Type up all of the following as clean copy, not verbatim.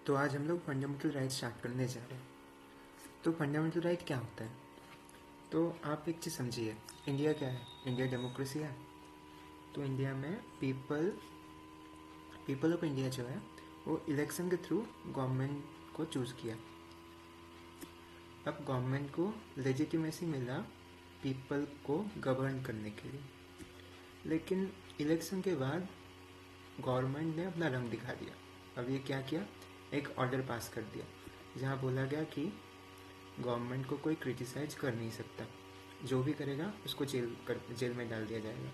तो आज हम लोग फंडामेंटल राइट स्टार्ट करने जा रहे हैं। तो फंडामेंटल राइट क्या होता है? तो आप एक चीज़ समझिए, इंडिया क्या है? इंडिया डेमोक्रेसी है। तो इंडिया में पीपल ऑफ इंडिया जो है वो इलेक्शन के थ्रू गवर्नमेंट को चूज़ किया। अब गवर्नमेंट को लेजिटिमेसी मिला पीपल को गवर्न करने के लिए, लेकिन इलेक्शन के बाद गवर्नमेंट ने अपना रंग दिखा दिया। अब ये क्या किया? एक ऑर्डर पास कर दिया जहाँ बोला गया कि गवर्नमेंट को कोई क्रिटिसाइज कर नहीं सकता, जो भी करेगा उसको जेल में डाल दिया जाएगा।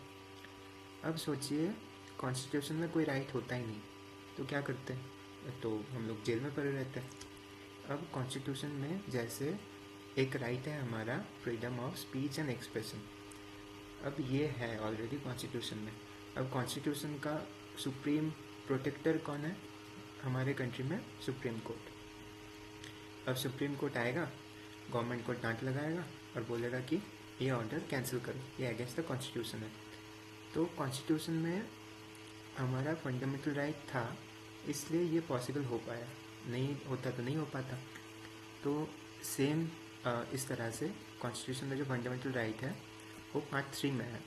अब सोचिए, कॉन्स्टिट्यूशन में कोई राइट होता ही नहीं तो क्या करते हैं? तो हम लोग जेल में पड़े रहते हैं। अब कॉन्स्टिट्यूशन में जैसे एक राइट है हमारा, freedom of speech and expression, अब ये है ऑलरेडी कॉन्स्टिट्यूशन में। अब कॉन्स्टिट्यूशन का सुप्रीम प्रोटेक्टर कौन है हमारे कंट्री में? Supreme court. अब सुप्रीम कोर्ट आएगा, गवर्नमेंट को डांट लगाएगा और बोलेगा कि ये ऑर्डर कैंसिल करो, ये अगेंस्ट द कॉन्स्टिट्यूशन है। तो कॉन्स्टिट्यूशन में हमारा फंडामेंटल राइट था, इसलिए ये पॉसिबल हो पाया, नहीं होता तो नहीं हो पाता। तो सेम इस तरह से कॉन्स्टिट्यूशन में जो फंडामेंटल राइट है वो पार्ट 3 में है।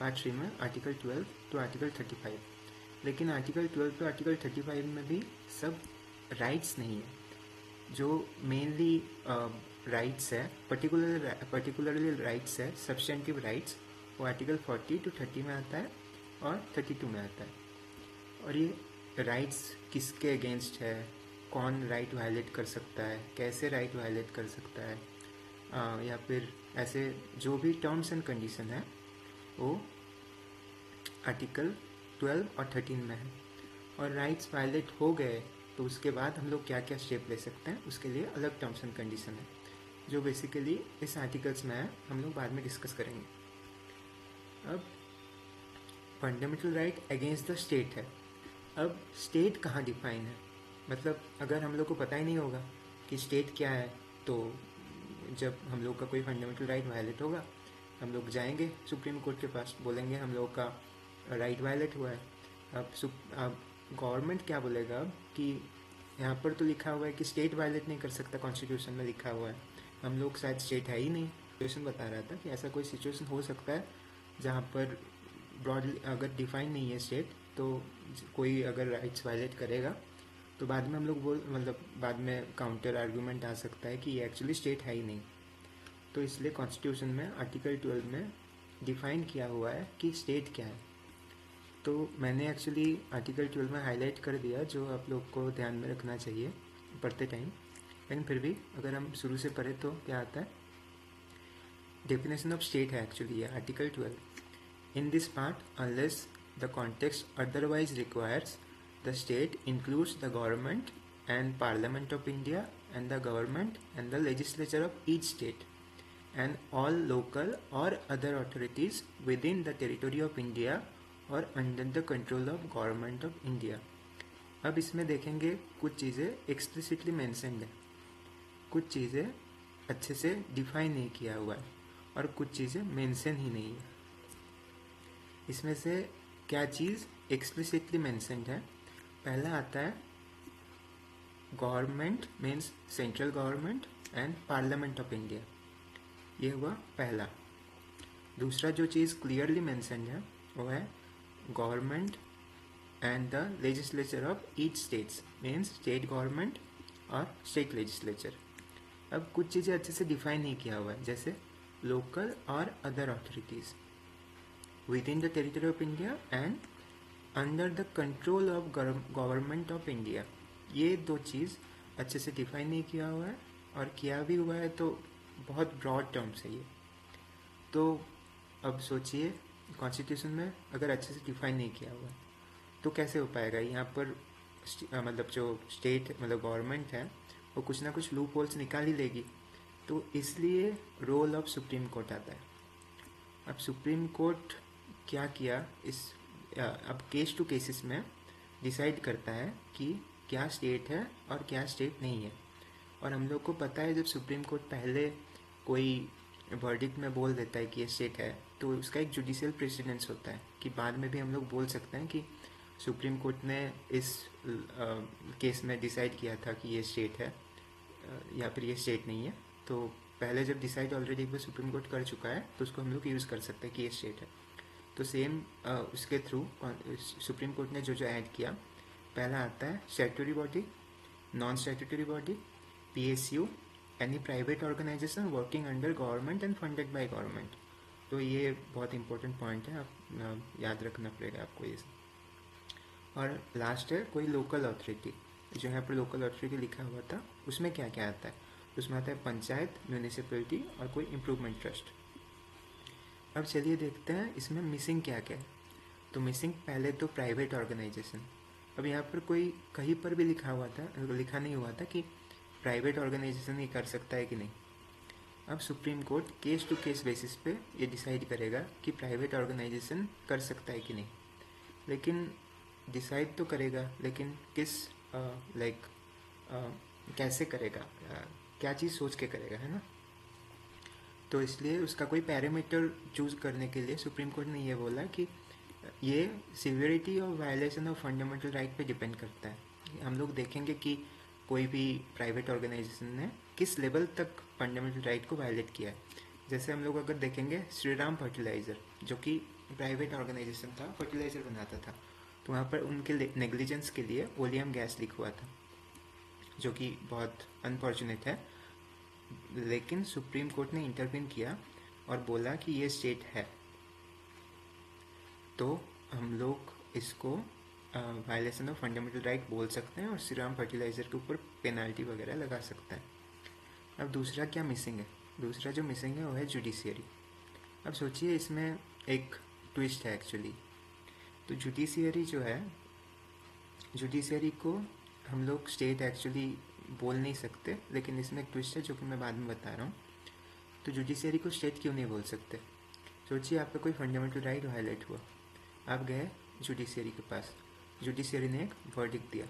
पार्ट 3 में आर्टिकल 12 टू आर्टिकल 35, लेकिन आर्टिकल 12 टू आर्टिकल 35 में भी सब राइट्स नहीं है। जो मेनली राइट्स है, पर्टिकुलरली राइट्स है, सब्सटेंटिव राइट्स, वो आर्टिकल 40 टू 30 में आता है और 32 में आता है। और ये राइट्स किसके अगेंस्ट है, कौन राइट वायलेट कर सकता है, कैसे राइट वायलेट कर सकता है, या फिर ऐसे जो भी टर्म्स एंड कंडीशन है वो आर्टिकल 12 और 13 में है। और राइट्स वायलेट हो गए तो उसके बाद हम लोग क्या क्या स्टेप ले सकते हैं, उसके लिए अलग टर्म्स एंड कंडीशन है जो बेसिकली इस आर्टिकल्स में है, हम लोग बाद में डिस्कस करेंगे। अब fundamental right against the state है। अब स्टेट कहाँ डिफाइन है? मतलब अगर हम लोग को पता ही नहीं होगा कि स्टेट क्या है, तो जब हम लोग का कोई फंडामेंटल राइट वायलेट होगा, हम लोग जाएंगे सुप्रीम कोर्ट के पास, बोलेंगे हम लोग का राइट वायलेट हुआ है। अब गवर्नमेंट क्या बोलेगा? अब कि यहाँ पर तो लिखा हुआ है कि स्टेट वायलेट नहीं कर सकता, कॉन्स्टिट्यूशन में लिखा हुआ है, हम लोग शायद स्टेट है ही नहीं। सिचुएशन बता रहा था कि ऐसा कोई सिचुएशन हो सकता है जहाँ पर ब्रॉडली अगर डिफाइन नहीं है स्टेट, तो कोई अगर राइट्स वायलेट करेगा तो बाद में हम लोग बाद में काउंटर आर्गूमेंट आ सकता है कि ये एक्चुअली स्टेट है ही नहीं। तो इसलिए कॉन्स्टिट्यूशन में आर्टिकल 12 में डिफाइन किया हुआ है कि स्टेट क्या है। तो मैंने एक्चुअली आर्टिकल 12 में हाईलाइट कर दिया जो आप लोग को ध्यान में रखना चाहिए पढ़ते टाइम, लेकिन फिर भी अगर हम शुरू से पढ़े तो क्या आता है? डेफिनेशन ऑफ स्टेट है एक्चुअली ये article 12। In this part, unless the context otherwise requires, the state includes the government and Parliament of India and the government and the legislature of each state and all local or other authorities within the territory of India or under the control of government of India। अब इसमें देखेंगे कुछ चीज़ें explicitly mentioned है, कुछ चीज़ें अच्छे से डिफाइन नहीं किया हुआ है और कुछ चीज़ें मेंशन ही नहीं है। इसमें से क्या चीज़ एक्सप्लिसिटली मेंशन्ड है? पहला आता है government means central government and parliament of India, ये हुआ पहला। दूसरा जो चीज़ क्लियरली मेंशन्ड है वो है government and the legislature of each states, means state government और स्टेट लेजिस्लेचर। अब कुछ चीज़ें अच्छे से डिफाइन नहीं किया हुआ है, जैसे लोकल और other authorities with in the territory of India and under the control of government of India. ये दो चीज़ अच्छे से डिफाइन नहीं किया हुआ है, और किया भी हुआ है तो बहुत ब्रॉड टर्म्स है ये। तो अब सोचिए, कॉन्स्टिट्यूशन में अगर अच्छे से डिफाइन नहीं किया हुआ है तो कैसे हो पाएगा? यहाँ पर मतलब जो स्टेट मतलब गवर्नमेंट है वो कुछ ना कुछ लूप होल्स निकाल ही लेगी। तो इसलिए रोल ऑफ सुप्रीम कोर्ट आता है। अब सुप्रीम कोर्ट क्या किया अब केस टू केसेस में डिसाइड करता है कि क्या स्टेट है और क्या स्टेट नहीं है। और हम लोग को पता है जब सुप्रीम कोर्ट पहले कोई वर्डिक्ट में बोल देता है कि ये स्टेट है, तो उसका एक जुडिशियल प्रेसिडेंस होता है कि बाद में भी हम लोग बोल सकते हैं कि सुप्रीम कोर्ट ने इस केस में डिसाइड किया था कि ये स्टेट है या फिर ये स्टेट नहीं है। तो पहले जब डिसाइड ऑलरेडी एक बार सुप्रीम कोर्ट कर चुका है तो उसको हम लोग यूज़ कर सकते हैं कि ये स्टेट है। तो सेम उसके थ्रू सुप्रीम कोर्ट ने जो जो ऐड किया, पहला आता है statutory body, non statutory body, PSU, any private organisation working under government and funded by government. तो ये बहुत इंपॉर्टेंट पॉइंट है, आप याद रखना पड़ेगा आपको ये। और लास्ट है कोई लोकल अथॉरिटी, जो यहाँ पर लोकल अथॉरिटी लिखा हुआ था उसमें क्या क्या आता है, उसमें आता है पंचायत, म्यूनिसिपैलिटी और कोई इम्प्रूवमेंट ट्रस्ट। अब चलिए देखते हैं इसमें मिसिंग क्या क्या है। तो मिसिंग पहले तो प्राइवेट ऑर्गेनाइजेशन। अब यहाँ पर कोई कहीं पर भी लिखा नहीं हुआ था कि प्राइवेट ऑर्गेनाइजेशन ये कर सकता है कि नहीं। अब Supreme Court case to case basis पे ये डिसाइड करेगा कि प्राइवेट ऑर्गेनाइजेशन कर सकता है कि नहीं। लेकिन डिसाइड तो करेगा, लेकिन किस कैसे करेगा, क्या चीज़ सोच के करेगा, है ना। तो इसलिए उसका कोई पैरामीटर चूज़ करने के लिए सुप्रीम कोर्ट ने ये बोला कि ये सिवियरिटी और वायलेशन ऑफ फंडामेंटल राइट पे डिपेंड करता है। हम लोग देखेंगे कि कोई भी प्राइवेट ऑर्गेनाइजेशन ने किस लेवल तक फंडामेंटल राइट को वायलेट किया है। जैसे हम लोग अगर देखेंगे श्रीराम फर्टिलाइज़र, जो कि प्राइवेट ऑर्गेनाइजेशन था, फर्टिलाइज़र बनाता था, तो वहाँ पर उनके नेग्लिजेंस के लिए ओलियम गैस लिखा हुआ था, जो कि बहुत अनफॉर्चुनेट है। लेकिन सुप्रीम कोर्ट ने इंटरवीन किया और बोला कि ये स्टेट है, तो हम लोग इसको वायलेशन ऑफ फंडामेंटल राइट बोल सकते हैं और श्रीराम फर्टिलाइज़र के ऊपर पेनाल्टी वगैरह लगा सकते हैं। अब दूसरा क्या मिसिंग है, दूसरा जो मिसिंग है वो है जुडिशियरी। अब सोचिए इसमें एक ट्विस्ट है एक्चुअली। तो जुडिशियरी जो है, जुडिशियरी को हम लोग स्टेट एक्चुअली बोल नहीं सकते, लेकिन इसमें एक ट्विस्ट है जो कि मैं बाद में बता रहा हूँ। तो जुडिशियरी को स्टेट क्यों नहीं बोल सकते। सोचिए आपका कोई फंडामेंटल राइट वायलेट हुआ, आप गए जुडिशियरी के पास, जुडिशियरी ने एक वर्डिक्ट दिया।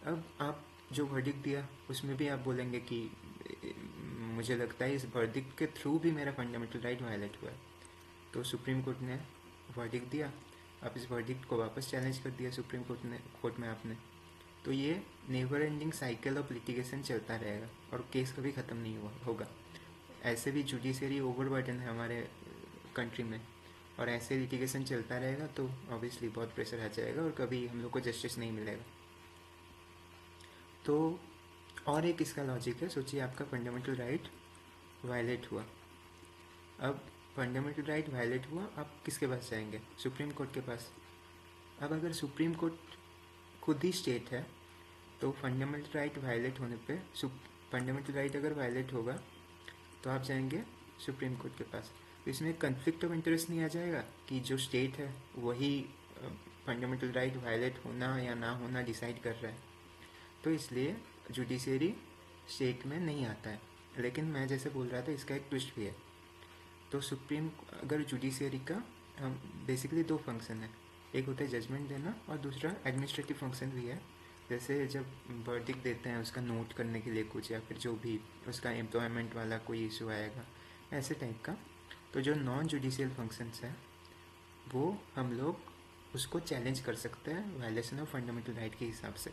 अब आप जो वर्डिक्ट दिया उसमें भी आप बोलेंगे कि मुझे लगता है इस वर्डिक्ट के थ्रू भी मेरा फंडामेंटल राइट वायलेट हुआ है। तो सुप्रीम कोर्ट ने वर्डिक्ट दिया, आप इस वर्डिक्ट को वापस चैलेंज कर दिया सुप्रीम कोर्ट में आपने। तो ये never ending cycle of litigation चलता रहेगा और केस कभी ख़त्म नहीं होगा। ऐसे भी जुडिशियरी ओवरबर्डन है हमारे कंट्री में, और ऐसे लिटिगेशन चलता रहेगा तो ऑब्वियसली बहुत प्रेशर आ जाएगा और कभी हम लोग को जस्टिस नहीं मिलेगा। तो और एक इसका लॉजिक है, सोचिए आपका फंडामेंटल राइट वायलेट हुआ। अब फंडामेंटल राइट वायलेट हुआ, आप किसके पास जाएंगे, सुप्रीम कोर्ट के पास। अब अगर सुप्रीम कोर्ट खुद ही स्टेट है तो फंडामेंटल राइट वायलेट होने पे, फंडामेंटल राइट अगर वायलेट होगा तो आप जाएंगे सुप्रीम कोर्ट के पास। तो इसमें कन्फ्लिक्ट ऑफ इंटरेस्ट नहीं आ जाएगा कि जो स्टेट है वही फंडामेंटल राइट वायलेट होना या ना होना डिसाइड कर रहा है। तो इसलिए जुडिशियरी स्टेट में नहीं आता है। लेकिन मैं जैसे बोल रहा था इसका एक ट्विस्ट भी है। तो सुप्रीम अगर जुडिशियरी का बेसिकली दो फंक्शन है, एक होता है जजमेंट देना और दूसरा एडमिनिस्ट्रेटिव फंक्शन भी है। जैसे जब वर्डिक्ट देते हैं उसका नोट करने के लिए कुछ, या फिर जो भी उसका एम्प्लॉयमेंट वाला कोई इशू आएगा ऐसे टाइप का। तो जो नॉन जुडिशियल फंक्शंस हैं वो हम लोग उसको चैलेंज कर सकते हैं वायलेशन ऑफ फंडामेंटल राइट के हिसाब से।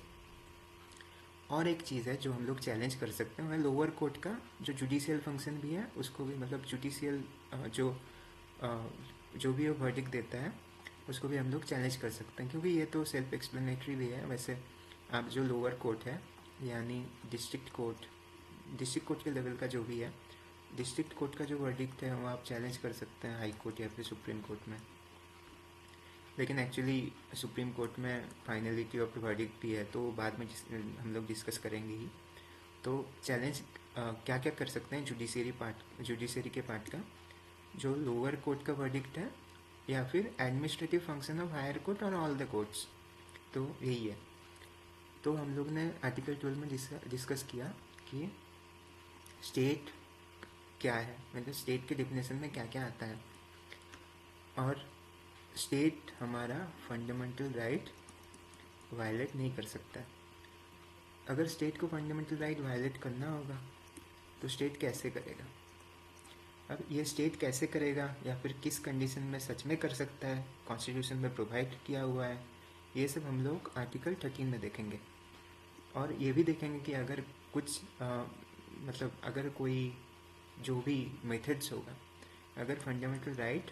और एक चीज़ है जो हम लोग चैलेंज कर सकते हैं, वह लोअर कोर्ट का जो जुडिशियल फंक्शन भी है उसको भी, मतलब जुडिशियल जो भी वो वर्डिक्ट देता है उसको भी हम लोग चैलेंज कर सकते हैं, क्योंकि ये तो सेल्फ एक्सप्लेनेटरी भी है। वैसे आप जो लोअर कोर्ट है यानी डिस्ट्रिक्ट कोर्ट के लेवल का जो भी है, डिस्ट्रिक्ट कोर्ट का जो वर्डिक्ट है वो आप चैलेंज कर सकते हैं हाई कोर्ट या फिर सुप्रीम कोर्ट में। लेकिन एक्चुअली सुप्रीम कोर्ट में फाइनलिटी ऑफ वर्डिक्ट भी है, तो बाद में हम लोग डिस्कस करेंगे ही। तो चैलेंज क्या क्या कर सकते हैं जुडिशियरी के पार्ट का, जो लोअर कोर्ट का वर्डिक्ट है या फिर administrative function of higher court और ऑल द कोर्ट्स। तो यही है। तो हम लोग ने आर्टिकल 12 में डिस्कस किया कि स्टेट क्या है, मतलब स्टेट के डिफिनेशन में क्या क्या आता है, और स्टेट हमारा फंडामेंटल राइट वायलेट नहीं कर सकता। अगर स्टेट को फंडामेंटल राइट वायलेट करना होगा तो स्टेट कैसे करेगा। अब ये स्टेट कैसे करेगा या फिर किस कंडीशन में सच में कर सकता है, कॉन्स्टिट्यूशन में प्रोवाइड किया हुआ है ये सब हम लोग आर्टिकल 13 में देखेंगे। और ये भी देखेंगे कि अगर कुछ मतलब अगर कोई जो भी मेथड्स होगा, अगर फंडामेंटल राइट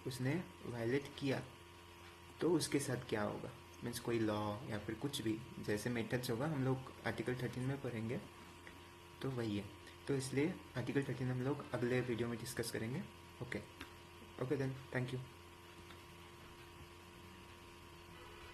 उसने वायलेट किया तो उसके साथ क्या होगा, मीन्स कोई लॉ या फिर कुछ भी जैसे मेथड्स होगा हम लोग आर्टिकल 13 में पढ़ेंगे। तो वही है, तो इसलिए आर्टिकल 13 हम लोग अगले वीडियो में डिस्कस करेंगे। Okay then, thank you.